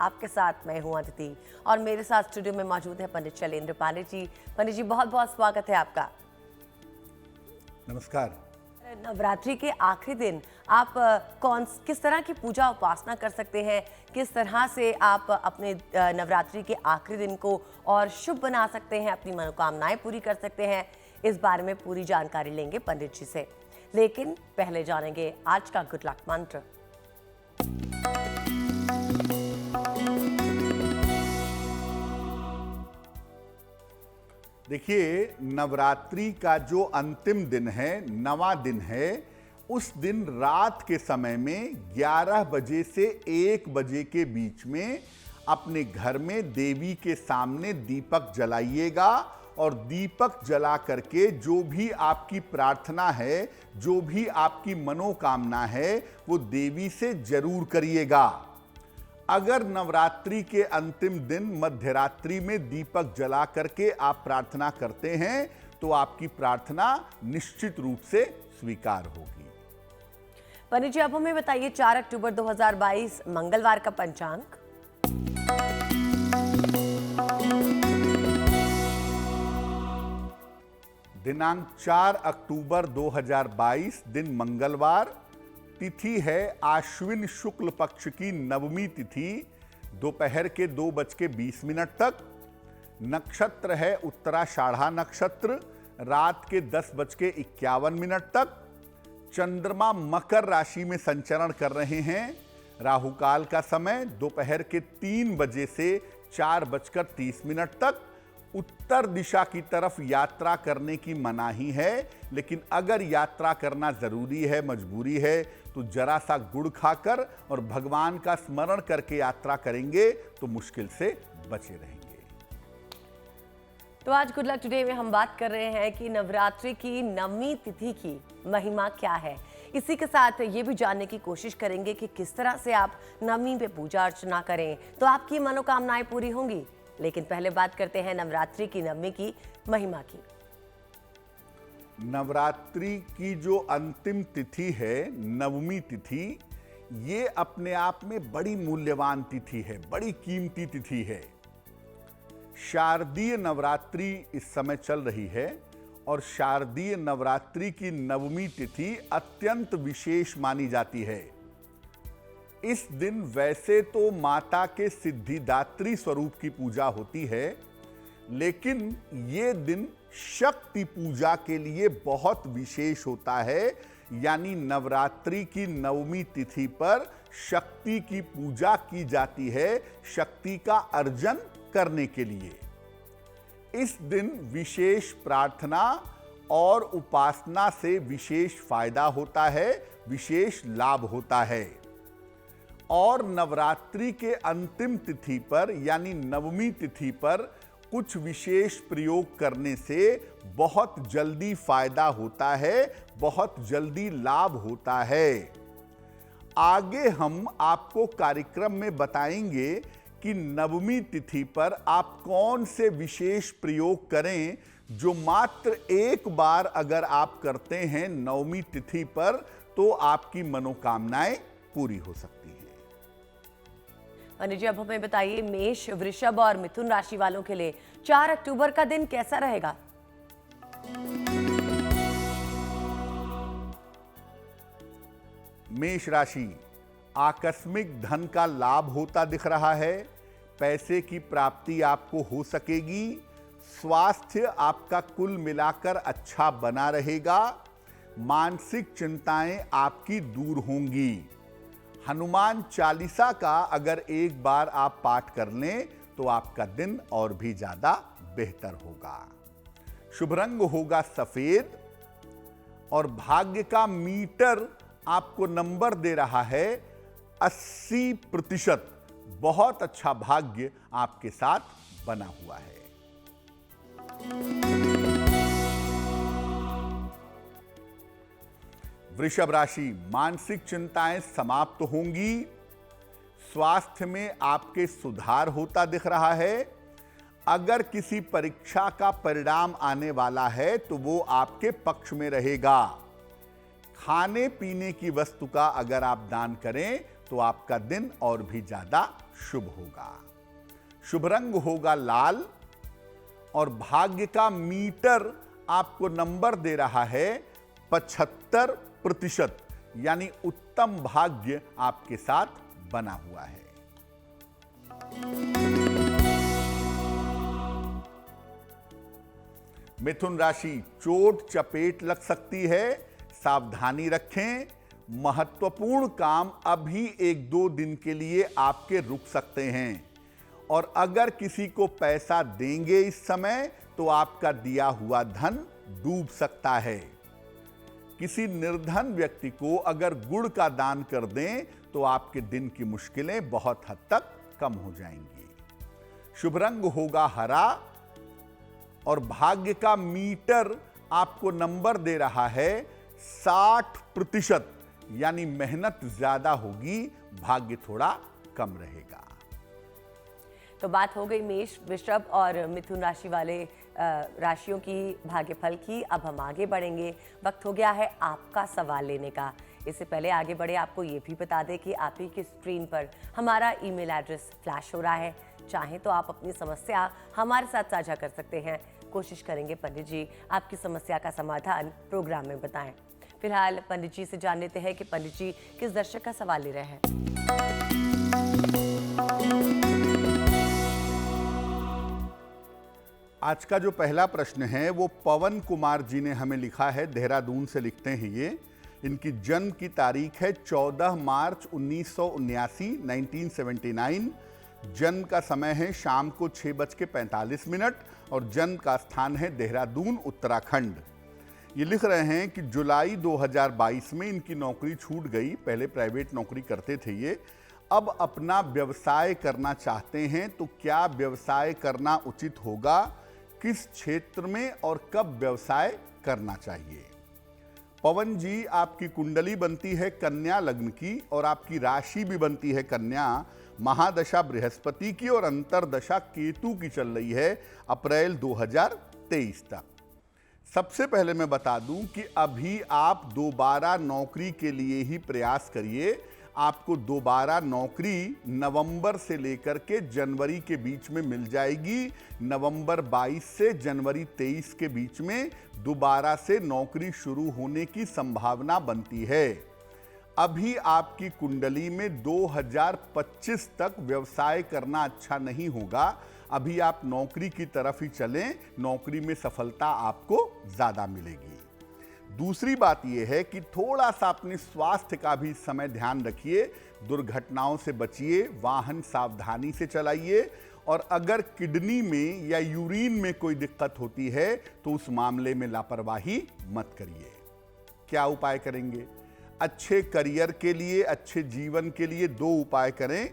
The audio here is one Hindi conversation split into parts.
आपके साथ मैं हूं अदिति और मेरे साथ स्टूडियो में मौजूद है पंडित शैलेंद्र पांडे जी। पंडित जी, बहुत बहुत स्वागत है आपका। नमस्कार। नवरात्रि के आखिरी दिन आप किस तरह की पूजा उपासना कर सकते हैं, किस तरह से आप अपने नवरात्रि के आखिरी दिन को और शुभ बना सकते हैं, अपनी मनोकामनाएं पूरी कर सकते हैं, इस बारे में पूरी जानकारी लेंगे पंडित जी से। लेकिन पहले जानेंगे आज का गुड लक मंत्र। देखिए, नवरात्रि का जो अंतिम दिन है, 9वां दिन है, उस दिन रात के समय में 11 बजे से 1 बजे के बीच में अपने घर में देवी के सामने दीपक जलाइएगा और दीपक जला करके जो भी आपकी प्रार्थना है, जो भी आपकी मनोकामना है, वो देवी से जरूर करिएगा। अगर नवरात्रि के अंतिम दिन मध्यरात्रि में दीपक जला करके आप प्रार्थना करते हैं तो आपकी प्रार्थना निश्चित रूप से स्वीकार होगी। पंडित जी, अब हमें बताइए 4 अक्टूबर 2022 मंगलवार का पंचांग। दिनांक 4 अक्टूबर 2022 दिन मंगलवार, तिथि है आश्विन शुक्ल पक्ष की नवमी तिथि, दोपहर के 2:20 तक। नक्षत्र है उत्तराषाढ़ा नक्षत्र, रात के 10:51 तक। चंद्रमा मकर राशि में संचरण कर रहे हैं। राहुकाल का समय दोपहर के 3 बजे से 4:30 तक। उत्तर दिशा की तरफ यात्रा करने की मनाही है, लेकिन अगर यात्रा करना जरूरी है, मजबूरी है, तो जरा सा गुड़ खाकर और भगवान का स्मरण करके यात्रा करेंगे तो मुश्किल से बचे रहेंगे। तो आज गुड लक टुडे में हम बात कर रहे हैं कि नवरात्रि की 9वीं तिथि की महिमा क्या है। इसी के साथ ये भी जानने की कोशिश करेंगे कि किस तरह से आप 9वीं पे पूजा अर्चना करें तो आपकी मनोकामनाएं पूरी होंगी। लेकिन पहले बात करते हैं नवरात्रि की 9वीं की महिमा की। नवरात्रि की जो अंतिम तिथि है, 9वीं तिथि, ये अपने आप में बड़ी मूल्यवान तिथि है, बड़ी कीमती तिथि है। शारदीय नवरात्रि इस समय चल रही है और शारदीय नवरात्रि की 9वीं तिथि अत्यंत विशेष मानी जाती है। इस दिन वैसे तो माता के सिद्धिदात्री स्वरूप की पूजा होती है, लेकिन ये दिन शक्ति पूजा के लिए बहुत विशेष होता है। यानी नवरात्रि की 9वीं तिथि पर शक्ति की पूजा की जाती है, शक्ति का अर्जन करने के लिए। इस दिन विशेष प्रार्थना और उपासना से विशेष फायदा होता है, विशेष लाभ होता है। और नवरात्रि के अंतिम तिथि पर यानी 9वीं तिथि पर कुछ विशेष प्रयोग करने से बहुत जल्दी फायदा होता है, बहुत जल्दी लाभ होता है। आगे हम आपको कार्यक्रम में बताएंगे कि 9वीं तिथि पर आप कौन से विशेष प्रयोग करें जो मात्र एक बार अगर आप करते हैं 9वीं तिथि पर तो आपकी मनोकामनाएं पूरी हो सकती हैं। पंडित जी, अब हमें बताइए मेष, वृषभ और मिथुन राशि वालों के लिए 4 अक्टूबर का दिन कैसा रहेगा। मेष राशि, आकस्मिक धन का लाभ होता दिख रहा है, पैसे की प्राप्ति आपको हो सकेगी। स्वास्थ्य आपका कुल मिलाकर अच्छा बना रहेगा। मानसिक चिंताएं आपकी दूर होंगी। हनुमान चालीसा का अगर एक बार आप पाठ कर लें तो आपका दिन और भी ज्यादा बेहतर होगा। शुभ रंग होगा सफेद और भाग्य का मीटर आपको नंबर दे रहा है 80%। बहुत अच्छा भाग्य आपके साथ बना हुआ है। वृषभ राशि, मानसिक चिंताएं समाप्त होंगी। स्वास्थ्य में आपके सुधार होता दिख रहा है। अगर किसी परीक्षा का परिणाम आने वाला है तो वो आपके पक्ष में रहेगा। खाने पीने की वस्तु का अगर आप दान करें तो आपका दिन और भी ज्यादा शुभ होगा। शुभ रंग होगा लाल और भाग्य का मीटर आपको नंबर दे रहा है 75%, यानी उत्तम भाग्य आपके साथ बना हुआ है। मिथुन राशि, चोट चपेट लग सकती है, सावधानी रखें। महत्वपूर्ण काम अभी 1-2 दिन के लिए आपके रुक सकते हैं और अगर किसी को पैसा देंगे इस समय तो आपका दिया हुआ धन डूब सकता है। किसी निर्धन व्यक्ति को अगर गुड़ का दान कर दें तो आपके दिन की मुश्किलें बहुत हद तक कम हो जाएंगी। शुभ रंग होगा हरा और भाग्य का मीटर आपको नंबर दे रहा है 60%, यानी मेहनत ज्यादा होगी, भाग्य थोड़ा कम रहेगा। तो बात हो गई मेष, वृषभ और मिथुन राशि वाले राशियों की भाग्यफल की। अब हम आगे बढ़ेंगे, वक्त हो गया है आपका सवाल लेने का। इससे पहले आगे बढ़े आपको ये भी बता दें कि आप ही की स्क्रीन पर हमारा ईमेल एड्रेस फ्लैश हो रहा है। चाहें तो आप अपनी समस्या हमारे साथ साझा कर सकते हैं। कोशिश करेंगे पंडित जी आपकी समस्या का समाधान प्रोग्राम में बताएं। फिलहाल पंडित जी से जान लेते हैं कि पंडित जी किस दर्शक का सवाल ले रहे हैं। आज का जो पहला प्रश्न है वो पवन कुमार जी ने हमें लिखा है, देहरादून से लिखते हैं ये। इनकी जन्म की तारीख है 14 मार्च 1979, 1979। जन्म का समय है शाम को 6:45 और जन्म का स्थान है देहरादून, उत्तराखंड। ये लिख रहे हैं कि जुलाई 2022 में इनकी नौकरी छूट गई। पहले प्राइवेट नौकरी करते थे ये, अब अपना व्यवसाय करना चाहते हैं। तो क्या व्यवसाय करना उचित होगा, किस क्षेत्र में और कब व्यवसाय करना चाहिए? पवन जी, आपकी कुंडली बनती है कन्या लग्न की और आपकी राशि भी बनती है कन्या। महादशा बृहस्पति की और अंतरदशा केतु की चल रही है अप्रैल 2023 तक। सबसे पहले मैं बता दूं कि अभी आप दोबारा नौकरी के लिए ही प्रयास करिए। आपको दोबारा नौकरी नवंबर से लेकर के जनवरी के बीच में मिल जाएगी। नवंबर 22 से जनवरी 23 के बीच में दोबारा से नौकरी शुरू होने की संभावना बनती है। अभी आपकी कुंडली में 2025 तक व्यवसाय करना अच्छा नहीं होगा। अभी आप नौकरी की तरफ ही चलें, नौकरी में सफलता आपको ज्यादा मिलेगी। दूसरी बात यह है कि थोड़ा सा अपने स्वास्थ्य का भी इस समय ध्यान रखिए। दुर्घटनाओं से बचिए, वाहन सावधानी से चलाइए और अगर किडनी में या यूरिन में कोई दिक्कत होती है तो उस मामले में लापरवाही मत करिए। क्या उपाय करेंगे? अच्छे करियर के लिए, अच्छे जीवन के लिए 2 उपाय करें।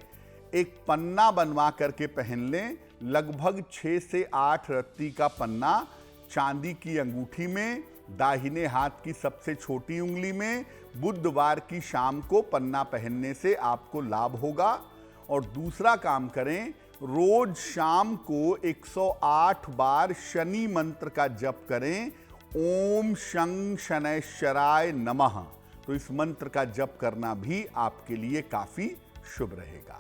एक पन्ना बनवा करके पहन लें, लगभग 6 से 8 रत्ती का पन्ना, चांदी की अंगूठी में, दाहिने हाथ की सबसे छोटी उंगली में। बुधवार की शाम को पन्ना पहनने से आपको लाभ होगा। और दूसरा काम करें, रोज शाम को 108 बार शनि मंत्र का जप करें, ओम शं शनैश्चराय नमः। तो इस मंत्र का जप करना भी आपके लिए काफी शुभ रहेगा।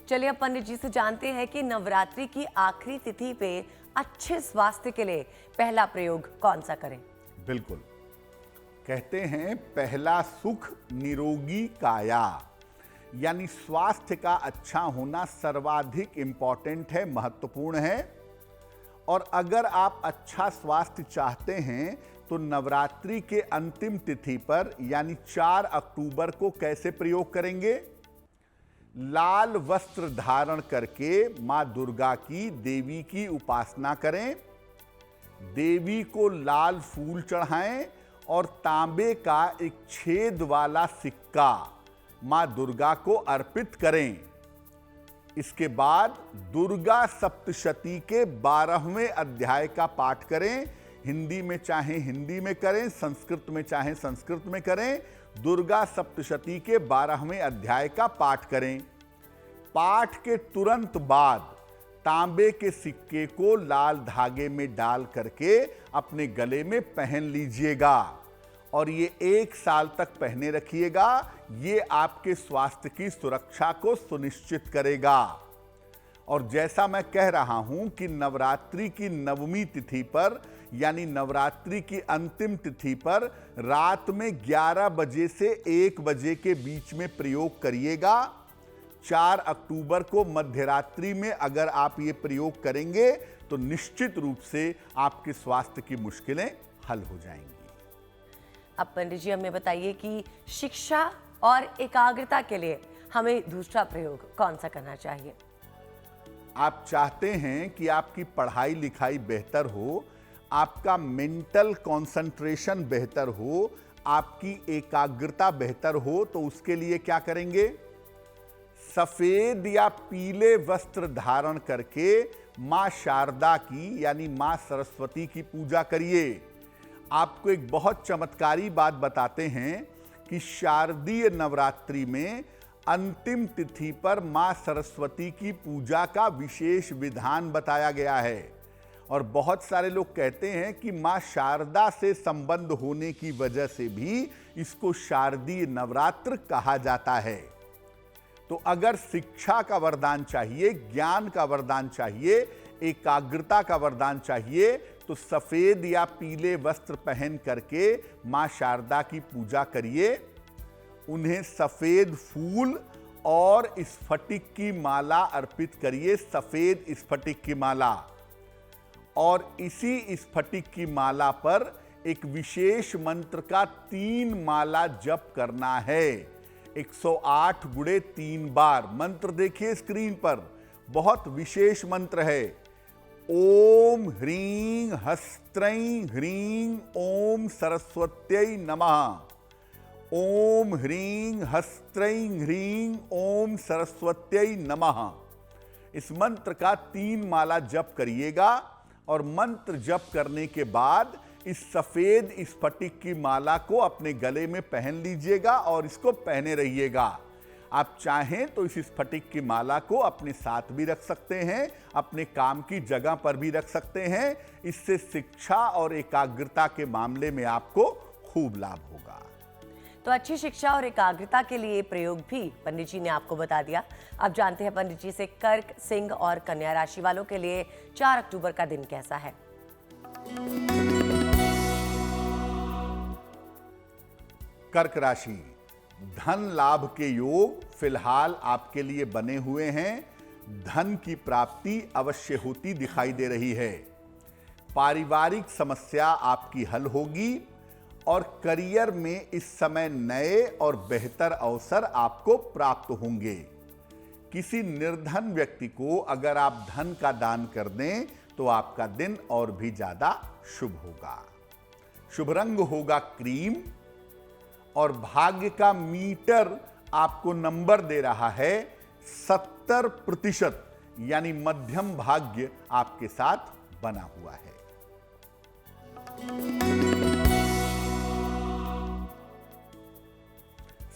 चलिए अब पंडित जी से जानते हैं कि नवरात्रि की आखिरी तिथि पे अच्छे स्वास्थ्य के लिए पहला प्रयोग कौन सा करें? बिल्कुल, कहते हैं पहला सुख निरोगी काया, यानी स्वास्थ्य का अच्छा होना सर्वाधिक इंपॉर्टेंट है, महत्वपूर्ण है। और अगर आप अच्छा स्वास्थ्य चाहते हैं तो नवरात्रि के अंतिम तिथि पर यानी 4 अक्टूबर को कैसे प्रयोग करेंगे? लाल वस्त्र धारण करके मां दुर्गा की, देवी की उपासना करें। देवी को लाल फूल चढ़ाएं और तांबे का एक छेद वाला सिक्का मां दुर्गा को अर्पित करें। इसके बाद दुर्गा सप्तशती के 12वें अध्याय का पाठ करें। हिंदी में चाहे हिंदी में करें, संस्कृत में चाहे संस्कृत में करें। दुर्गा सप्तशती के 12वें अध्याय का पाठ करें। पाठ के तुरंत बाद तांबे के सिक्के को लाल धागे में डाल करके अपने गले में पहन लीजिएगा और ये 1 साल तक पहने रखिएगा। ये आपके स्वास्थ्य की सुरक्षा को सुनिश्चित करेगा। और जैसा मैं कह रहा हूं कि नवरात्रि की नवमी तिथि पर यानी नवरात्रि की अंतिम तिथि पर रात में 11 बजे से 1 बजे के बीच में प्रयोग करिएगा। 4 अक्टूबर को मध्यरात्रि में अगर आप ये प्रयोग करेंगे तो निश्चित रूप से आपके स्वास्थ्य की मुश्किलें हल हो जाएंगी। अब पंडित जी हमें बताइए कि शिक्षा और एकाग्रता के लिए हमें दूसरा प्रयोग कौन सा करना चाहिए? आप चाहते हैं कि आपकी पढ़ाई लिखाई बेहतर हो, आपका मेंटल कंसंट्रेशन बेहतर हो, आपकी एकाग्रता बेहतर हो, तो उसके लिए क्या करेंगे? सफेद या पीले वस्त्र धारण करके मां शारदा की यानी मां सरस्वती की पूजा करिए। आपको एक बहुत चमत्कारी बात बताते हैं कि शारदीय नवरात्रि में अंतिम तिथि पर मां सरस्वती की पूजा का विशेष विधान बताया गया है। और बहुत सारे लोग कहते हैं कि मां शारदा से संबंध होने की वजह से भी इसको शारदीय नवरात्र कहा जाता है। तो अगर शिक्षा का वरदान चाहिए, ज्ञान का वरदान चाहिए, एकाग्रता का वरदान चाहिए, तो सफेद या पीले वस्त्र पहन करके मां शारदा की पूजा करिए। उन्हें सफेद फूल और स्फटिक की माला अर्पित करिए, सफेद स्फटिक की माला। और इसी स्फटिक की माला पर एक विशेष मंत्र का 3 माला जप करना है। 108 गुणे 3 बार। मंत्र देखिए स्क्रीन पर, बहुत विशेष मंत्र है। ओम ह्रीं हस्त्रैं ह्रीं ओम सरस्वत्यै नमः। ओम ह्रीं हस्त्रैं ह्रीं ओम सरस्वत्यै नमः। इस मंत्र का 3 माला जप करिएगा और मंत्र जप करने के बाद इस सफेद स्फटिक की माला को अपने गले में पहन लीजिएगा और इसको पहने रहिएगा। आप चाहें तो इस स्फटिक की माला को अपने साथ भी रख सकते हैं, अपने काम की जगह पर भी रख सकते हैं। इससे शिक्षा और एकाग्रता के मामले में आपको खूब लाभ होगा। तो अच्छी शिक्षा और एकाग्रता के लिए प्रयोग भी पंडित जी ने आपको बता दिया। अब जानते हैं पंडित जी से कर्क, सिंह और कन्या राशि वालों के लिए 4 अक्टूबर का दिन कैसा है। कर्क राशि, धन लाभ के योग फिलहाल आपके लिए बने हुए हैं। धन की प्राप्ति अवश्य होती दिखाई दे रही है। पारिवारिक समस्या आपकी हल होगी और करियर में इस समय नए और बेहतर अवसर आपको प्राप्त होंगे। किसी निर्धन व्यक्ति को अगर आप धन का दान कर दें तो आपका दिन और भी ज्यादा शुभ होगा। शुभ रंग होगा क्रीम और भाग्य का मीटर आपको नंबर दे रहा है 70%, यानी मध्यम भाग्य आपके साथ बना हुआ है।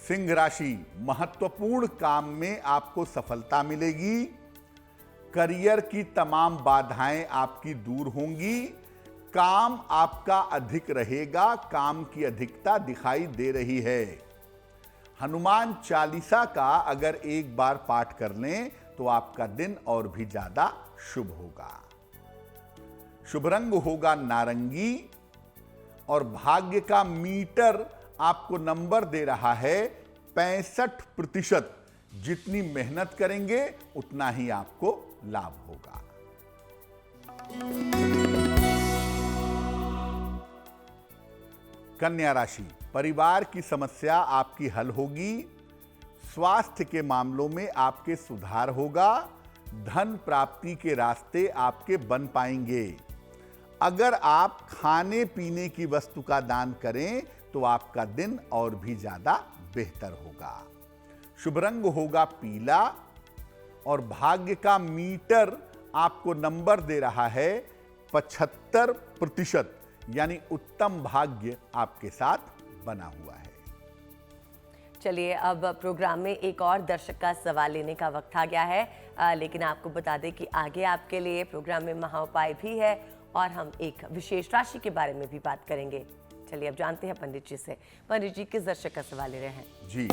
सिंह राशि, महत्वपूर्ण काम में आपको सफलता मिलेगी। करियर की तमाम बाधाएं आपकी दूर होंगी। काम आपका अधिक रहेगा, काम की अधिकता दिखाई दे रही है। हनुमान चालीसा का अगर एक बार पाठ कर लें तो आपका दिन और भी ज्यादा शुभ होगा। शुभ रंग होगा नारंगी और भाग्य का मीटर आपको नंबर दे रहा है 65%। जितनी मेहनत करेंगे उतना ही आपको लाभ होगा। कन्या राशि, परिवार की समस्या आपकी हल होगी। स्वास्थ्य के मामलों में आपके सुधार होगा। धन प्राप्ति के रास्ते आपके बन पाएंगे। अगर आप खाने पीने की वस्तु का दान करें तो आपका दिन और भी ज्यादा बेहतर होगा। शुभ रंग होगा पीला और भाग्य का मीटर आपको नंबर दे रहा है 75%, यानी उत्तम भाग्य आपके साथ बना हुआ है। चलिए अब प्रोग्राम में एक और दर्शक का सवाल लेने का वक्त आ गया है, लेकिन आपको बता दें कि आगे आपके लिए प्रोग्राम में महाउपाय भी है और हम एक विशेष राशि के बारे में भी बात करेंगे। चलिए अब जानते हैं पंडित जी से। पंडित जी किस दर्शक का सवाल ले रहे हैं? जी,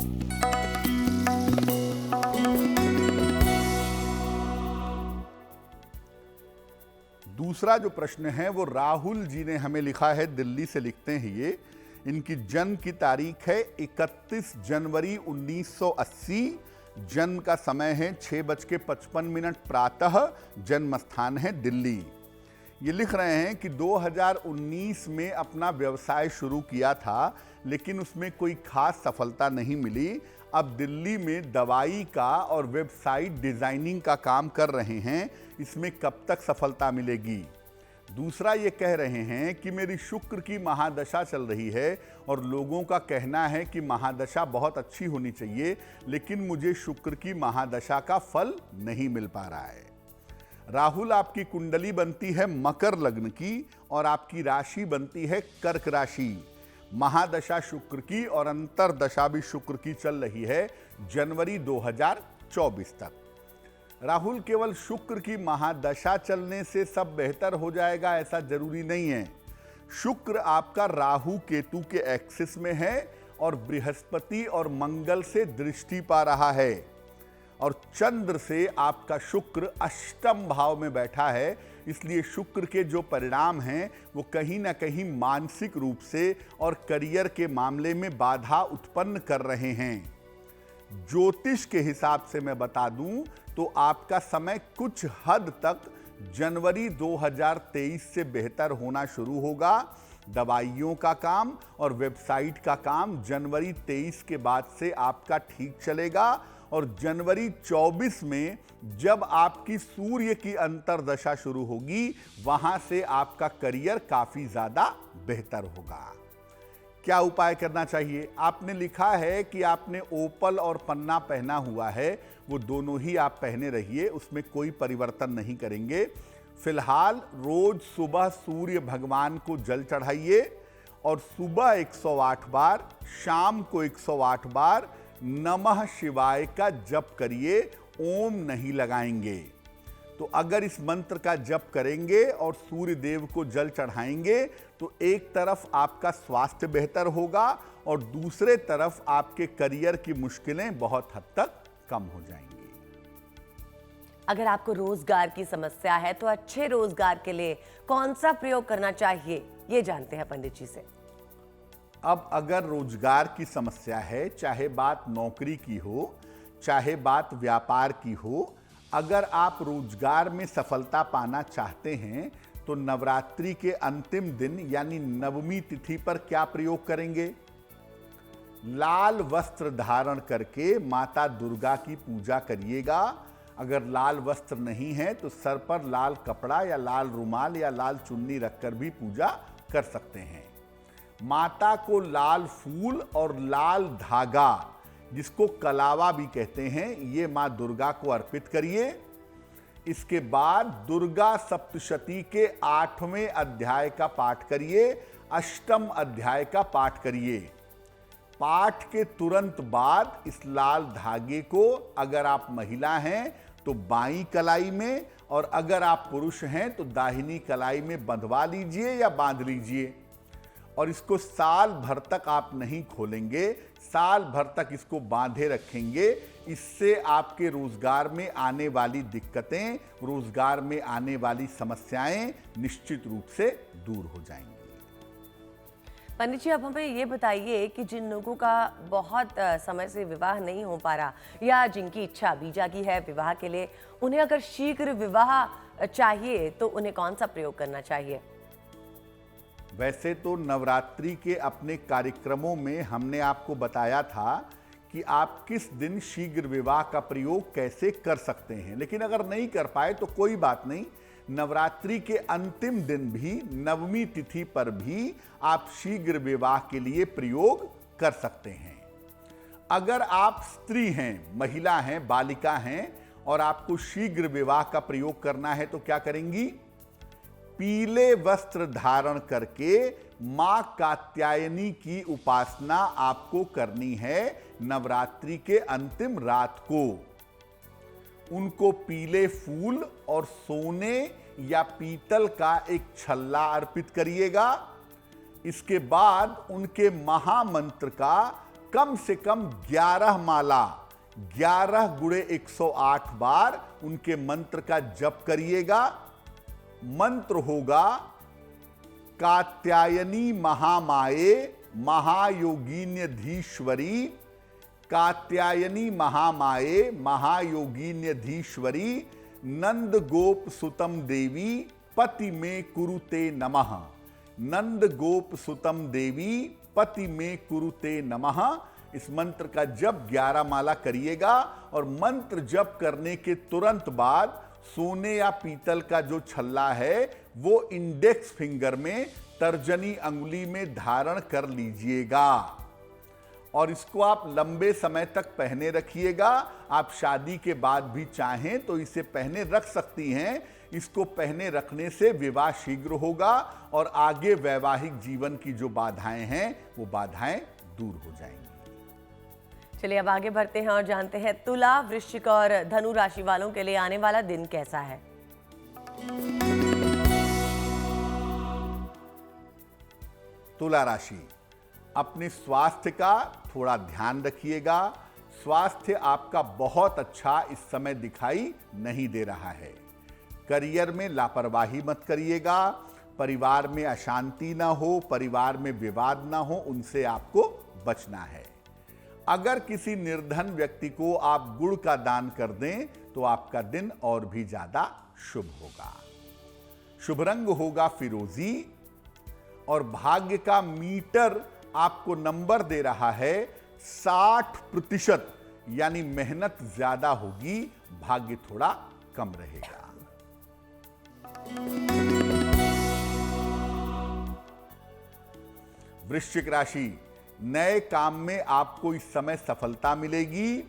दूसरा जो प्रश्न है वो राहुल जी ने हमें लिखा है, दिल्ली से लिखते हैं ये। इनकी जन्म की तारीख है 31 जनवरी 1980। जन्म का समय है 6:55 प्रातः। जन्म स्थान है दिल्ली। ये लिख रहे हैं कि 2019 में अपना व्यवसाय शुरू किया था, लेकिन उसमें कोई खास सफलता नहीं मिली। अब दिल्ली में दवाई का और वेबसाइट डिजाइनिंग का काम कर रहे हैं। इसमें कब तक सफलता मिलेगी? दूसरा ये कह रहे हैं कि मेरी शुक्र की महादशा चल रही है और लोगों का कहना है कि महादशा बहुत अच्छी होनी चाहिए, लेकिन मुझे शुक्र की महादशा का फल नहीं मिल पा रहा है। राहुल, आपकी कुंडली बनती है मकर लग्न की और आपकी राशि बनती है कर्क राशि। महादशा शुक्र की और अंतरदशा भी शुक्र की चल रही है जनवरी 2024 तक। राहुल, केवल शुक्र की महादशा चलने से सब बेहतर हो जाएगा ऐसा जरूरी नहीं है। शुक्र आपका राहु केतु के एक्सिस में है और बृहस्पति और मंगल से दृष्टि पा रहा है, और चंद्र से आपका शुक्र अष्टम भाव में बैठा है। इसलिए शुक्र के जो परिणाम हैं वो कहीं ना कहीं मानसिक रूप से और करियर के मामले में बाधा उत्पन्न कर रहे हैं। ज्योतिष के हिसाब से मैं बता दूं तो आपका समय कुछ हद तक जनवरी 2023 से बेहतर होना शुरू होगा। दवाइयों का काम और वेबसाइट का काम जनवरी 23 के बाद से आपका ठीक चलेगा, और जनवरी 24 में जब आपकी सूर्य की अंतरदशा शुरू होगी वहां से आपका करियर काफी ज्यादा बेहतर होगा। क्या उपाय करना चाहिए? आपने लिखा है कि आपने ओपल और पन्ना पहना हुआ है, वो दोनों ही आप पहने रहिए, उसमें कोई परिवर्तन नहीं करेंगे। फिलहाल रोज सुबह सूर्य भगवान को जल चढ़ाइए और सुबह 108 बार, शाम को 108 बार नमः शिवाय का जप करिए। ओम नहीं लगाएंगे। तो अगर इस मंत्र का जप करेंगे और सूर्य देव को जल चढ़ाएंगे तो एक तरफ आपका स्वास्थ्य बेहतर होगा और दूसरे तरफ आपके करियर की मुश्किलें बहुत हद तक कम हो जाएंगी। अगर आपको रोजगार की समस्या है तो अच्छे रोजगार के लिए कौन सा प्रयोग करना चाहिए, ये जानते हैं पंडित जी से। अब अगर रोजगार की समस्या है, चाहे बात नौकरी की हो, चाहे बात व्यापार की हो, अगर आप रोजगार में सफलता पाना चाहते हैं तो नवरात्रि के अंतिम दिन यानी नवमी तिथि पर क्या प्रयोग करेंगे? लाल वस्त्र धारण करके माता दुर्गा की पूजा करिएगा। अगर लाल वस्त्र नहीं है तो सर पर लाल कपड़ा या लाल रुमाल या लाल चुन्नी रखकर भी पूजा कर सकते हैं। माता को लाल फूल और लाल धागा, जिसको कलावा भी कहते हैं, ये मां दुर्गा को अर्पित करिए। इसके बाद दुर्गा सप्तशती के 8वें अध्याय का पाठ करिए, अष्टम अध्याय का पाठ करिए। पाठ के तुरंत बाद इस लाल धागे को अगर आप महिला हैं तो बाईं कलाई में, और अगर आप पुरुष हैं तो दाहिनी कलाई में बंधवा लीजिए या बांध लीजिए, और इसको साल भर तक आप नहीं खोलेंगे, साल भर तक इसको बांधे रखेंगे। इससे आपके रोजगार में आने वाली दिक्कतें, रोजगार में आने वाली समस्याएं निश्चित रूप से दूर हो जाएंगी। पंडित जी, अब हमें ये बताइए कि जिन लोगों का बहुत समय से विवाह नहीं हो पा रहा या जिनकी इच्छा अभी जागी है विवाह के लिए, उन्हें अगर शीघ्र विवाह चाहिए तो उन्हें कौन सा प्रयोग करना चाहिए? वैसे तो नवरात्रि के अपने कार्यक्रमों में हमने आपको बताया था कि आप किस दिन शीघ्र विवाह का प्रयोग कैसे कर सकते हैं, लेकिन अगर नहीं कर पाए तो कोई बात नहीं। नवरात्रि के अंतिम दिन भी, नवमी तिथि पर भी आप शीघ्र विवाह के लिए प्रयोग कर सकते हैं। अगर आप स्त्री हैं, महिला हैं, बालिका हैं और आपको शीघ्र विवाह का प्रयोग करना है तो क्या करेंगी? पीले वस्त्र धारण करके मां कात्यायनी की उपासना आपको करनी है। नवरात्रि के अंतिम रात को उनको पीले फूल और सोने या पीतल का एक छल्ला अर्पित करिएगा। इसके बाद उनके महामंत्र का कम से कम 11 माला 11 गुणे 108 बार उनके मंत्र का जप करिएगा। मंत्र होगा कात्यायनी महामाये महायोगिन्यधीश्वरी, कात्यायनी महामाये महायोगिन्यधीश्वरी, नंद गोप सुतम देवी पति में कुरुते नमः, नंद गोप सुतम देवी पति में कुरुते नमः। इस मंत्र का जप 11 माला करिएगा और मंत्र जप करने के तुरंत बाद सोने या पीतल का जो छल्ला है वो इंडेक्स फिंगर में तर्जनी अंगुली में धारण कर लीजिएगा और इसको आप लंबे समय तक पहने रखिएगा। आप शादी के बाद भी चाहें तो इसे पहने रख सकती हैं। इसको पहने रखने से विवाह शीघ्र होगा और आगे वैवाहिक जीवन की जो बाधाएं हैं वो बाधाएं दूर हो जाएंगी। चलिए अब आगे बढ़ते हैं और जानते हैं तुला, वृश्चिक और धनु राशि वालों के लिए आने वाला दिन कैसा है। तुला राशि, अपने स्वास्थ्य का थोड़ा ध्यान रखिएगा। स्वास्थ्य आपका बहुत अच्छा इस समय दिखाई नहीं दे रहा है। करियर में लापरवाही मत करिएगा। परिवार में अशांति ना हो, परिवार में विवाद ना हो, उनसे आपको बचना है। अगर किसी निर्धन व्यक्ति को आप गुड़ का दान कर दें तो आपका दिन और भी ज्यादा शुभ होगा। शुभ रंग होगा फिरोजी और भाग्य का मीटर आपको नंबर दे रहा है 60%, यानी मेहनत ज्यादा होगी, भाग्य थोड़ा कम रहेगा। वृश्चिक राशि, नए काम में आपको इस समय सफलता मिलेगी।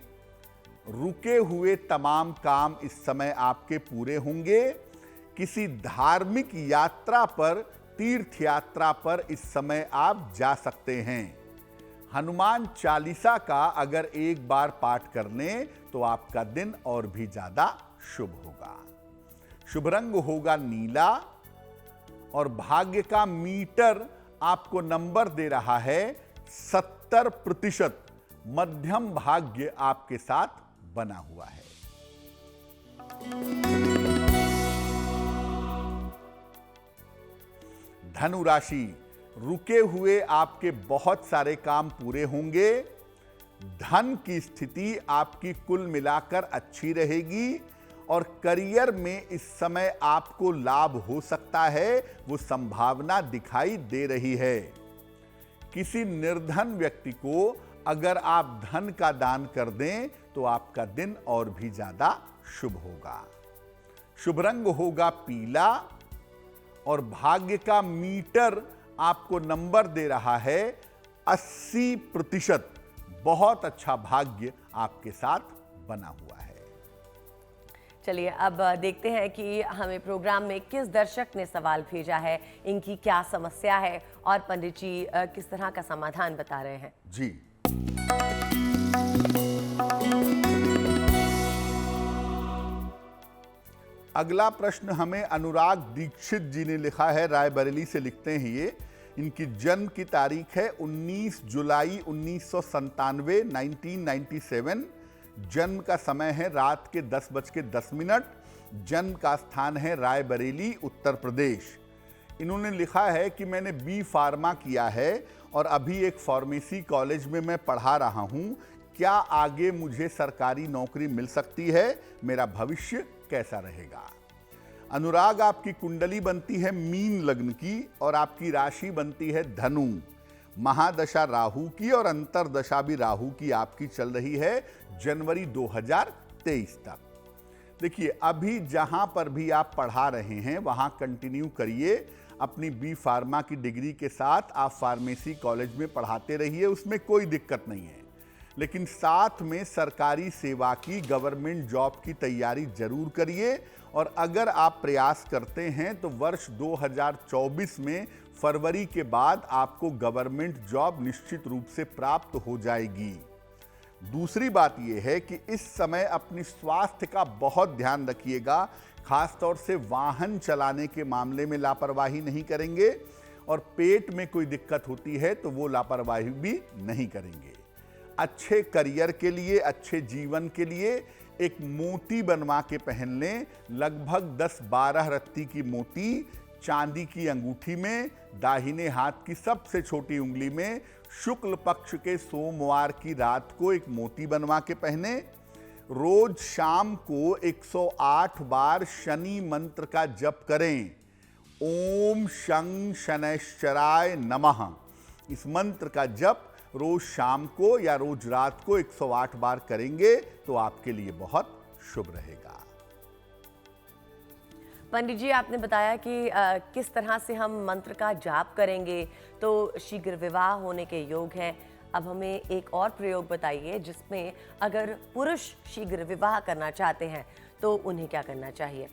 रुके हुए तमाम काम इस समय आपके पूरे होंगे। किसी धार्मिक यात्रा पर, तीर्थ यात्रा पर इस समय आप जा सकते हैं। हनुमान चालीसा का अगर एक बार पाठ कर लें तो आपका दिन और भी ज्यादा शुभ होगा। शुभ रंग होगा नीला और भाग्य का मीटर आपको नंबर दे रहा है 70%। मध्यम भाग्य आपके साथ बना हुआ है। धनु राशि, रुके हुए आपके बहुत सारे काम पूरे होंगे। धन की स्थिति आपकी कुल मिलाकर अच्छी रहेगी और करियर में इस समय आपको लाभ हो सकता है, वो संभावना दिखाई दे रही है। किसी निर्धन व्यक्ति को अगर आप धन का दान कर दें तो आपका दिन और भी ज्यादा शुभ होगा। शुभ रंग होगा पीला और भाग्य का मीटर आपको नंबर दे रहा है 80%। बहुत अच्छा भाग्य आपके साथ बना हुआ है। चलिए अब देखते हैं कि हमें प्रोग्राम में किस दर्शक ने सवाल भेजा है, इनकी क्या समस्या है और पंडित जी किस तरह का समाधान बता रहे हैं। जी, अगला प्रश्न हमें अनुराग दीक्षित जी ने लिखा है। रायबरेली से लिखते हैं ये। इनकी जन्म की तारीख है 19 जुलाई 1997, 1997। जन्म का समय है रात के 10:10। जन्म का स्थान है रायबरेली, उत्तर प्रदेश। इन्होंने लिखा है कि मैंने बी फार्मा किया है और अभी एक फार्मेसी कॉलेज में मैं पढ़ा रहा हूं। क्या आगे मुझे सरकारी नौकरी मिल सकती है? मेरा भविष्य कैसा रहेगा? अनुराग, आपकी कुंडली बनती है मीन लग्न की और आपकी राशि बनती है धनु। महादशा राहु की और अंतरदशा भी राहु की आपकी चल रही है जनवरी 2023 तक। देखिए, अभी जहां पर भी आप पढ़ा रहे हैं वहां कंटिन्यू करिए। अपनी बी फार्मा की डिग्री के साथ आप फार्मेसी कॉलेज में पढ़ाते रहिए, उसमें कोई दिक्कत नहीं है। लेकिन साथ में सरकारी सेवा की, गवर्नमेंट जॉब की तैयारी जरूर करिए। और अगर आप प्रयास करते हैं तो वर्ष 2024 में फरवरी के बाद आपको गवर्नमेंट जॉब निश्चित रूप से प्राप्त हो जाएगी। दूसरी बात यह है कि इस समय अपनी स्वास्थ्य का बहुत ध्यान रखिएगा। खासतौर से वाहन चलाने के मामले में लापरवाही नहीं करेंगे और पेट में कोई दिक्कत होती है तो वो लापरवाही भी नहीं करेंगे। अच्छे करियर के लिए, अच्छे जीवन के लिए एक मोती बनवा के पहन लें। लगभग 10-12 रत्ती की मोती चांदी की अंगूठी में, दाहिने हाथ की सबसे छोटी उंगली में, शुक्ल पक्ष के सोमवार की रात को एक मोती बनवा के पहने। रोज शाम को 108 बार शनि मंत्र का जप करें। ओम शं शनैश्चराय नमः। इस मंत्र का जप रोज शाम को या रोज रात को 108 बार करेंगे तो आपके लिए बहुत शुभ रहेगा। पंडित जी, आपने बताया कि किस तरह से हम मंत्र का जाप करेंगे तो शीघ्र विवाह होने के योग हैं। अब हमें एक और प्रयोग बताइए जिसमें अगर पुरुष शीघ्र विवाह करना चाहते हैं तो उन्हें क्या करना चाहिए?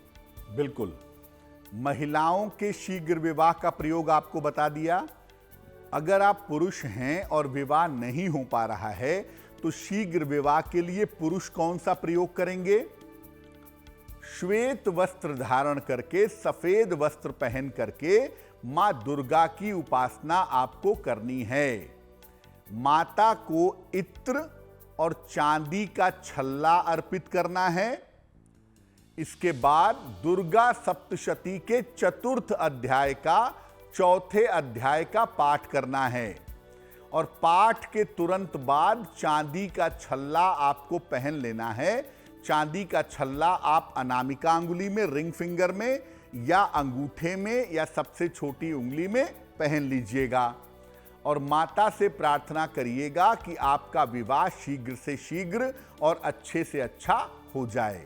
बिल्कुल, महिलाओं के शीघ्र विवाह का प्रयोग आपको बता दिया। अगर आप पुरुष हैं और विवाह नहीं हो पा रहा है तो शीघ्र विवाह के लिए पुरुष कौन सा प्रयोग करेंगे? श्वेत वस्त्र धारण करके, सफेद वस्त्र पहन करके मां दुर्गा की उपासना आपको करनी है। माता को इत्र और चांदी का छल्ला अर्पित करना है। इसके बाद दुर्गा सप्तशती के चतुर्थ अध्याय का चौथे अध्याय का पाठ करना है और पाठ के तुरंत बाद चांदी का छल्ला आपको पहन लेना है। चांदी का छल्ला आप अनामिका अंगुली में, रिंग फिंगर में या अंगूठे में या सबसे छोटी उंगली में पहन लीजिएगा और माता से प्रार्थना करिएगा कि आपका विवाह शीघ्र से शीघ्र और अच्छे से अच्छा हो जाए।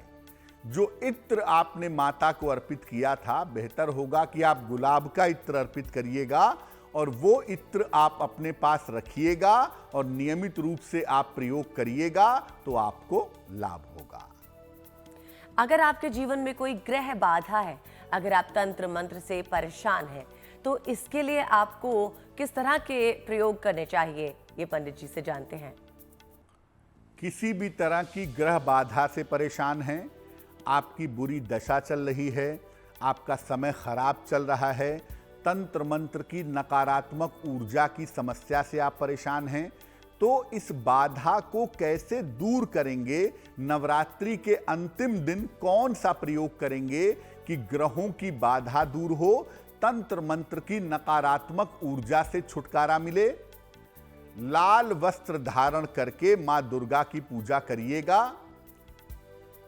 जो इत्र आपने माता को अर्पित किया था, बेहतर होगा कि आप गुलाब का इत्र अर्पित करिएगा और वो इत्र आप अपने पास रखिएगा और नियमित रूप से आप प्रयोग करिएगा तो आपको लाभ होगा। अगर आपके जीवन में कोई ग्रह बाधा है, अगर आप तंत्र मंत्र से परेशान हैं, तो इसके लिए आपको किस तरह के प्रयोग करने चाहिए, ये पंडित जी से जानते हैं। किसी भी तरह की ग्रह बाधा से परेशान हैं, आपकी बुरी दशा चल रही है, आपका समय खराब चल रहा है, तंत्र मंत्र की नकारात्मक ऊर्जा की समस्या से आप परेशान हैं, तो इस बाधा को कैसे दूर करेंगे? नवरात्रि के अंतिम दिन कौन सा प्रयोग करेंगे कि ग्रहों की बाधा दूर हो, तंत्र मंत्र की नकारात्मक ऊर्जा से छुटकारा मिले? लाल वस्त्र धारण करके मां दुर्गा की पूजा करिएगा।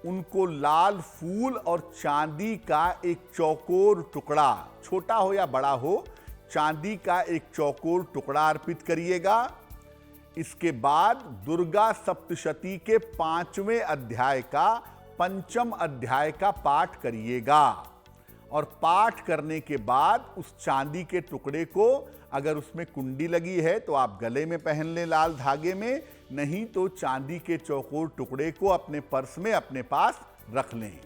उनको लाल फूल और चांदी का एक चौकोर टुकड़ा, छोटा हो या बड़ा हो, चांदी का एक चौकोर टुकड़ा अर्पित करिएगा। इसके बाद दुर्गा सप्तशती के 5वें अध्याय का पंचम अध्याय का पाठ करिएगा और पाठ करने के बाद उस चांदी के टुकड़े को, अगर उसमें कुंडी लगी है तो आप गले में पहन लें लाल धागे में, नहीं तो चांदी के चौकोर टुकड़े को अपने पर्स में अपने पास रख लें।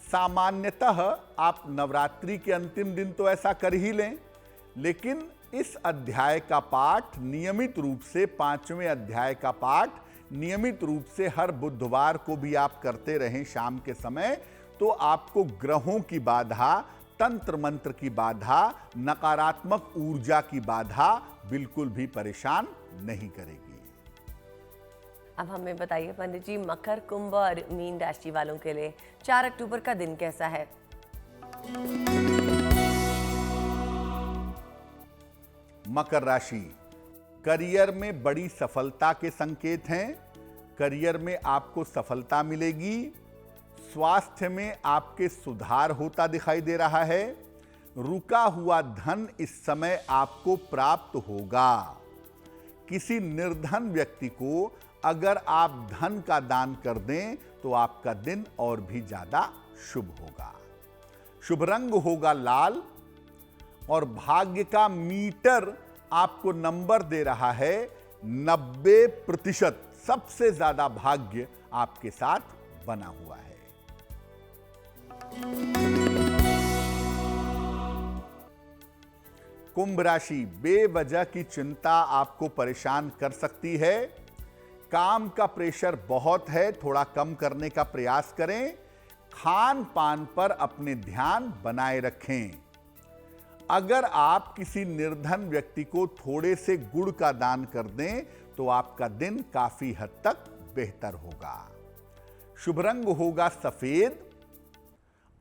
सामान्यतः आप नवरात्रि के अंतिम दिन तो ऐसा कर ही लें, लेकिन इस अध्याय का पाठ नियमित रूप से, 5वें अध्याय का पाठ नियमित रूप से हर बुधवार को भी आप करते रहें शाम के समय, तो आपको ग्रहों की बाधा, तंत्र मंत्र की बाधा, नकारात्मक ऊर्जा की बाधा बिल्कुल भी परेशान नहीं करेगी। अब हमें बताइए पंडित जी, मकर, कुंभ और मीन राशि वालों के लिए 4 अक्टूबर का दिन कैसा है? मकर राशि, करियर में बड़ी सफलता के संकेत हैं। करियर में आपको सफलता मिलेगी। स्वास्थ्य में आपके सुधार होता दिखाई दे रहा है। रुका हुआ धन इस समय आपको प्राप्त होगा। किसी निर्धन व्यक्ति को अगर आप धन का दान कर दें तो आपका दिन और भी ज्यादा शुभ होगा। शुभ रंग होगा लाल और भाग्य का मीटर आपको नंबर दे रहा है 90%। सबसे ज्यादा भाग्य आपके साथ बना हुआ है। कुंभ राशि, बेवजह की चिंता आपको परेशान कर सकती है। काम का प्रेशर बहुत है, थोड़ा कम करने का प्रयास करें। खान पान पर अपने ध्यान बनाए रखें। अगर आप किसी निर्धन व्यक्ति को थोड़े से गुड़ का दान कर दें तो आपका दिन काफी हद तक बेहतर होगा। शुभ रंग होगा सफेद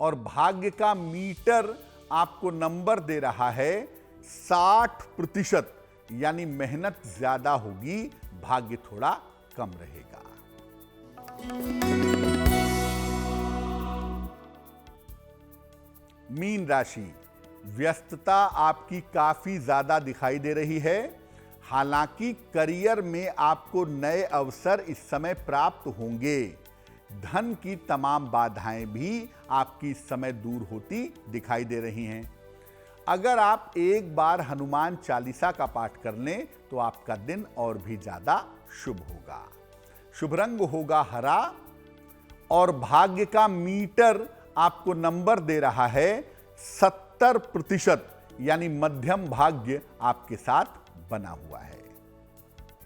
और भाग्य का मीटर आपको नंबर दे रहा है 60%, यानी मेहनत ज्यादा होगी, भाग्य थोड़ा कम रहेगा। मीन राशि, व्यस्तता आपकी काफी ज्यादा दिखाई दे रही है। हालांकि करियर में आपको नए अवसर इस समय प्राप्त होंगे। धन की तमाम बाधाएं भी आपकी इस समय दूर होती दिखाई दे रही हैं। अगर आप एक बार हनुमान चालीसा का पाठ कर लें तो आपका दिन और भी ज्यादा शुभ होगा। शुभ रंग होगा हरा और भाग्य का मीटर आपको नंबर दे रहा है 70%, यानी मध्यम भाग्य आपके साथ बना हुआ है।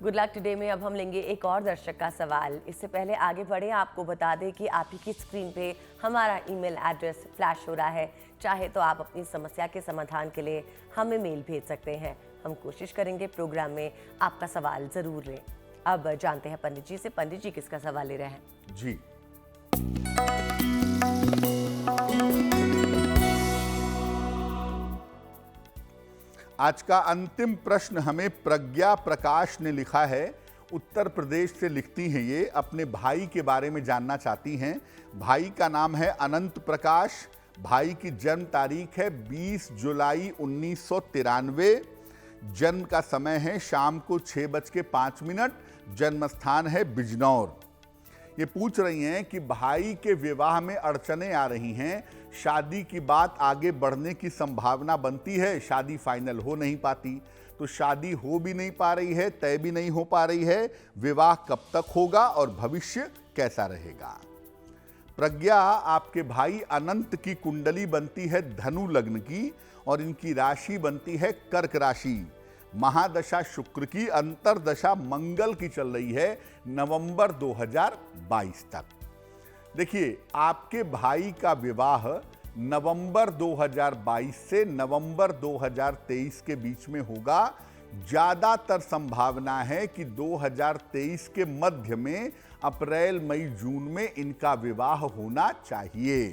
गुड लक टुडे में अब हम लेंगे एक और दर्शक का सवाल। इससे पहले आगे बढ़े आपको बता दें कि आप ही की स्क्रीन पे हमारा ईमेल एड्रेस फ्लैश हो रहा है। चाहे तो आप अपनी समस्या के समाधान के लिए हमें मेल भेज सकते हैं। हम कोशिश करेंगे प्रोग्राम में आपका सवाल जरूर लें। अब जानते हैं पंडित जी से, पंडित जी किसका सवाल ले रहे हैं। जी, आज का अंतिम प्रश्न हमें प्रज्ञा प्रकाश ने लिखा है। उत्तर प्रदेश से लिखती हैं ये, अपने भाई के बारे में जानना चाहती हैं। भाई का नाम है अनंत प्रकाश। भाई की जन्म तारीख है 20 जुलाई 1993। जन्म का समय है शाम को 6:05। जन्म स्थान है बिजनौर। ये पूछ रही हैं कि भाई के विवाह में अड़चनें आ रही हैं, शादी की बात आगे बढ़ने की संभावना बनती है, शादी फाइनल हो नहीं पाती। तो शादी हो भी नहीं पा रही है, तय भी नहीं हो पा रही है, विवाह कब तक होगा और भविष्य कैसा रहेगा। प्रज्ञा, आपके भाई अनंत की कुंडली बनती है धनु लग्न की और इनकी राशि बनती है कर्क राशि। महादशा शुक्र की, अंतरदशा मंगल की चल रही है नवंबर 2022 तक। देखिए, आपके भाई का विवाह नवंबर 2022 से नवंबर 2023 के बीच में होगा। ज्यादातर संभावना है कि 2023 के मध्य में, अप्रैल मई जून में इनका विवाह होना चाहिए।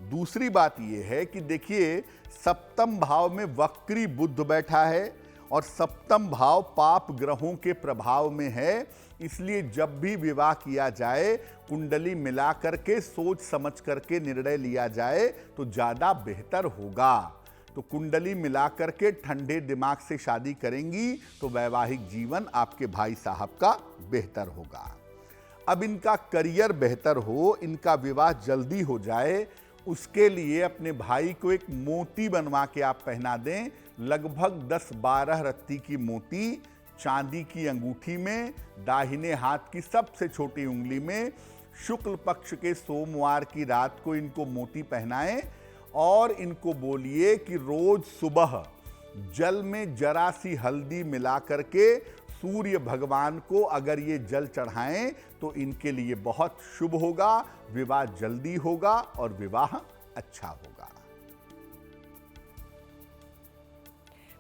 दूसरी बात यह है कि देखिए, सप्तम भाव में वक्री बुध बैठा है और सप्तम भाव पाप ग्रहों के प्रभाव में है। इसलिए जब भी विवाह किया जाए, कुंडली मिला करके सोच समझ करके निर्णय लिया जाए तो ज्यादा बेहतर होगा। तो कुंडली मिला करके ठंडे दिमाग से शादी करेंगी तो वैवाहिक जीवन आपके भाई साहब का बेहतर होगा। अब इनका करियर बेहतर हो, इनका विवाह जल्दी हो जाए, उसके लिए अपने भाई को एक मोती बनवा के आप पहना दें। लगभग 10-12 रत्ती की मोती चांदी की अंगूठी में, दाहिने हाथ की सबसे छोटी उंगली में। शुक्ल पक्ष के सोमवार की रात को इनको मोती पहनाएं और इनको बोलिए कि रोज सुबह जल में जरा सी हल्दी मिला करके सूर्य भगवान को अगर ये जल चढ़ाएं तो इनके लिए बहुत शुभ होगा, विवाह जल्दी होगा और विवाह अच्छा होगा।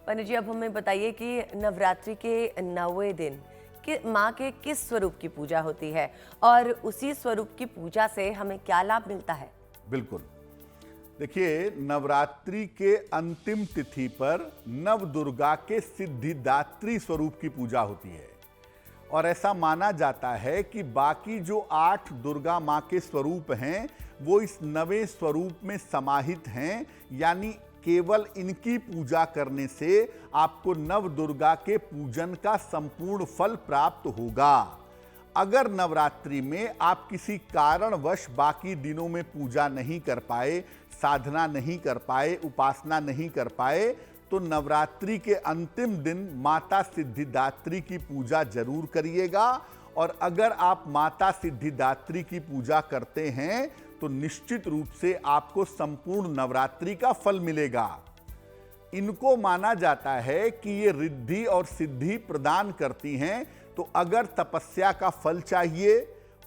पंडित जी, अब हमें बताइए कि नवरात्रि के 9वें दिन कि माँ के किस स्वरूप की पूजा होती है और उसी स्वरूप की पूजा से हमें क्या लाभ मिलता है। बिल्कुल, देखिए, नवरात्रि के अंतिम तिथि पर नव दुर्गा के सिद्धिदात्री स्वरूप की पूजा होती है और ऐसा माना जाता है कि बाकी जो 8 दुर्गा माँ के स्वरूप हैं वो इस 9वें स्वरूप में समाहित हैं। यानी केवल इनकी पूजा करने से आपको नव दुर्गा के पूजन का संपूर्ण फल प्राप्त होगा। अगर नवरात्रि में आप किसी कारणवश बाकी दिनों में पूजा नहीं कर पाए, साधना नहीं कर पाए, उपासना नहीं कर पाए, तो नवरात्रि के अंतिम दिन माता सिद्धिदात्री की पूजा जरूर करिएगा। और अगर आप माता सिद्धिदात्री की पूजा करते हैं तो निश्चित रूप से आपको संपूर्ण नवरात्रि का फल मिलेगा। इनको माना जाता है कि ये रिद्धि और सिद्धि प्रदान करती हैं। तो अगर तपस्या का फल चाहिए,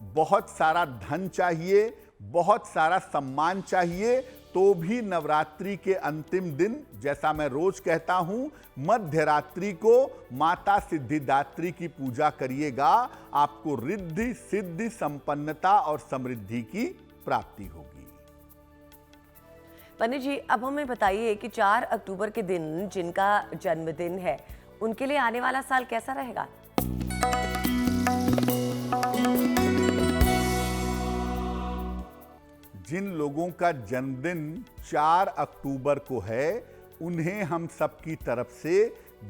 बहुत सारा धन चाहिए, बहुत सारा सम्मान चाहिए, तो भी नवरात्रि के अंतिम दिन, जैसा मैं रोज कहता हूं, मध्य रात्रि को माता सिद्धिदात्री की पूजा करिएगा। आपको रिद्धि सिद्धि संपन्नता और समृद्धि की प्राप्ति होगी। पंडित जी, अब हमें बताइए कि 4 अक्टूबर के दिन जिनका जन्मदिन है, उनके लिए आने वाला साल कैसा रहेगा? जिन लोगों का जन्मदिन 4 अक्टूबर को है, उन्हें हम सबकी तरफ से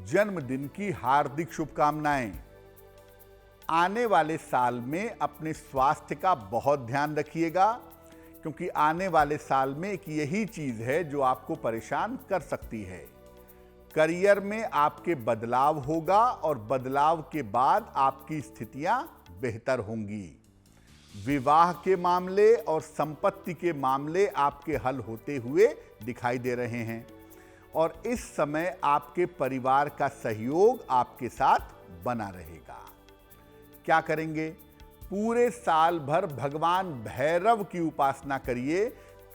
जन्मदिन की हार्दिक शुभकामनाएं। आने वाले साल में अपने स्वास्थ्य का बहुत ध्यान रखिएगा, क्योंकि आने वाले साल में एक यही चीज है जो आपको परेशान कर सकती है। करियर में आपके बदलाव होगा और बदलाव के बाद आपकी स्थितियां बेहतर होंगी। विवाह के मामले और संपत्ति के मामले आपके हल होते हुए दिखाई दे रहे हैं और इस समय आपके परिवार का सहयोग आपके साथ बना रहेगा। क्या करेंगे? पूरे साल भर भगवान भैरव की उपासना करिए,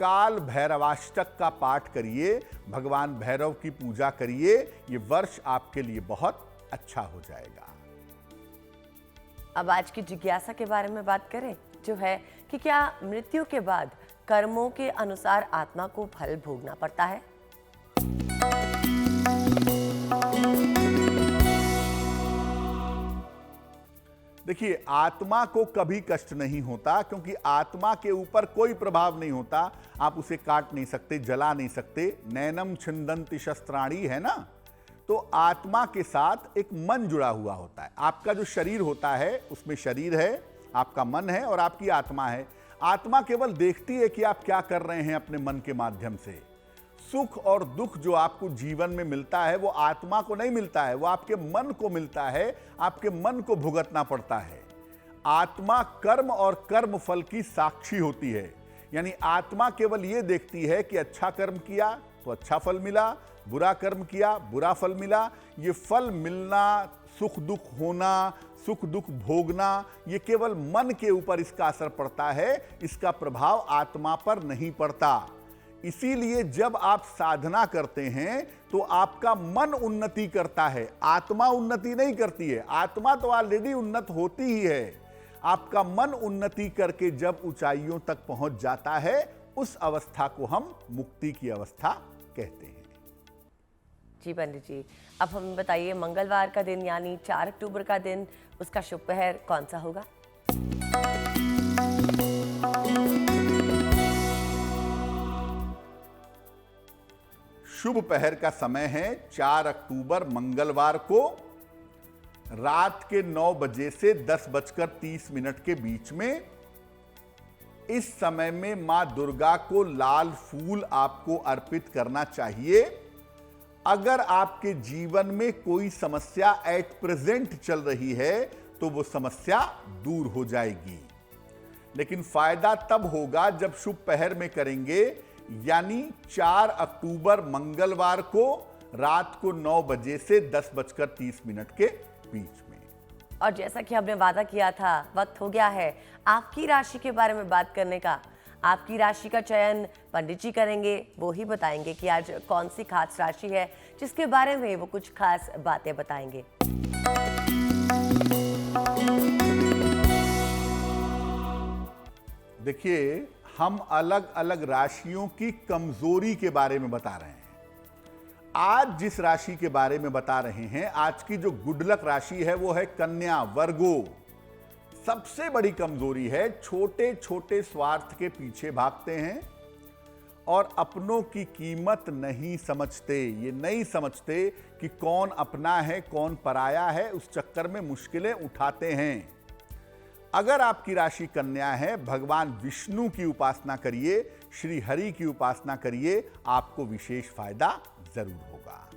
काल भैरवाष्टक का पाठ करिए, भगवान भैरव की पूजा करिए। ये वर्ष आपके लिए बहुत अच्छा हो जाएगा। अब आज की जिज्ञासा के बारे में बात करें, जो है कि क्या मृत्यु के बाद कर्मों के अनुसार आत्मा को फल भोगना पड़ता है? देखिए, आत्मा को कभी कष्ट नहीं होता, क्योंकि आत्मा के ऊपर कोई प्रभाव नहीं होता। आप उसे काट नहीं सकते, जला नहीं सकते। नैनम छिंदन्ति शस्त्राणी है ना, तो आत्मा के साथ एक मन जुड़ा हुआ होता है। आपका जो शरीर होता है, उसमें शरीर है, आपका मन है और आपकी आत्मा है। आत्मा केवल देखती है कि आप क्या कर रहे हैं अपने मन के माध्यम से। सुख और दुख जो आपको जीवन में मिलता है, वो आत्मा को नहीं मिलता है, वो आपके मन को मिलता है। आपके मन को भुगतना पड़ता है। आत्मा कर्म और कर्म फल की साक्षी होती है। यानी आत्मा केवल ये देखती है कि अच्छा कर्म किया तो अच्छा फल मिला, बुरा कर्म किया बुरा फल मिला। ये फल मिलना, सुख दुख होना, सुख दुख भोगना, ये केवल मन के ऊपर इसका असर पड़ता है। इसका प्रभाव आत्मा पर नहीं पड़ता। इसीलिए जब आप साधना करते हैं तो आपका मन उन्नति करता है, आत्मा उन्नति नहीं करती है। आत्मा तो ऑलरेडी उन्नत होती ही है। आपका मन उन्नति करके जब ऊंचाइयों तक पहुंच जाता है, उस अवस्था को हम मुक्ति की अवस्था कहते हैं। जी पंडित जी, अब हमें बताइए, मंगलवार का दिन यानी 4 अक्टूबर का दिन, उसका शुभ पहर कौन सा होगा? शुभ पहर का समय है 4 अक्टूबर मंगलवार को रात के 9 बजे से 10:30 के बीच में। इस समय में मां दुर्गा को लाल फूल आपको अर्पित करना चाहिए। अगर आपके जीवन में कोई समस्या एट प्रेजेंट चल रही है तो वो समस्या दूर हो जाएगी। लेकिन फायदा तब होगा जब शुभ पहर में करेंगे, यानी 4 अक्टूबर मंगलवार को रात को 9 बजे से 10:30 के बीच में। और जैसा कि हमने वादा किया था, वक्त हो गया है आपकी राशि के बारे में बात करने का। आपकी राशि का चयन पंडित जी करेंगे। वो ही बताएंगे कि आज कौन सी खास राशि है जिसके बारे में वो कुछ खास बातें बताएंगे। देखिए, हम अलग अलग राशियों की कमजोरी के बारे में बता रहे हैं। आज जिस राशि के बारे में बता रहे हैं, आज की जो गुड लक राशि है वो है कन्या, वर्गो। सबसे बड़ी कमजोरी है, छोटे छोटे स्वार्थ के पीछे भागते हैं और अपनों की कीमत नहीं समझते। ये नहीं समझते कि कौन अपना है कौन पराया है, उस चक्कर में मुश्किलें उठाते हैं। अगर आपकी राशि कन्या है, भगवान विष्णु की उपासना करिए, श्री हरि की उपासना करिए, आपको विशेष फायदा जरूर होगा।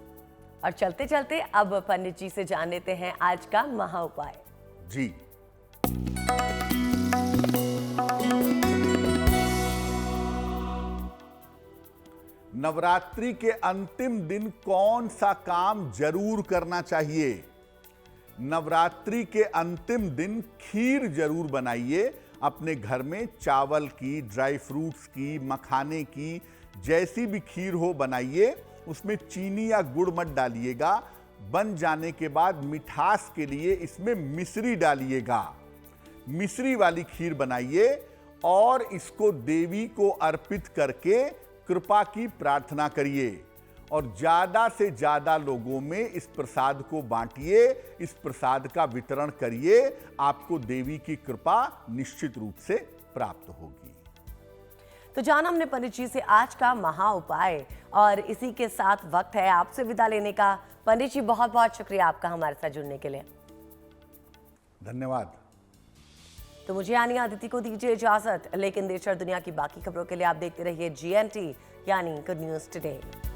और चलते चलते अब पंडित जी से जान लेते हैं आज का महा उपाय। जी, नवरात्रि के अंतिम दिन कौन सा काम जरूर करना चाहिए? नवरात्रि के अंतिम दिन खीर जरूर बनाइए। अपने घर में चावल की, ड्राई फ्रूट्स की, मखाने की, जैसी भी खीर हो बनाइए, उसमें चीनी या गुड़ मत डालिएगा। बन जाने के बाद मिठास के लिए इसमें मिश्री डालिएगा। मिश्री वाली खीर बनाइए और इसको देवी को अर्पित करके कृपा की प्रार्थना करिए और ज्यादा से ज्यादा लोगों में इस प्रसाद को बांटिए, इस प्रसाद का वितरण करिए। आपको देवी की कृपा निश्चित रूप से प्राप्त होगी। तो जाना हमने पंडित जी से आज का महा उपाय, और इसी के साथ वक्त है आपसे विदा लेने का। पंडित जी, बहुत बहुत शुक्रिया आपका हमारे साथ जुड़ने के लिए। धन्यवाद। तो मुझे यानी अदिति को दीजिए इजाजत, लेकिन देश और दुनिया की बाकी खबरों के लिए आप देखते रहिए GNT, यानी गुड न्यूज टुडे।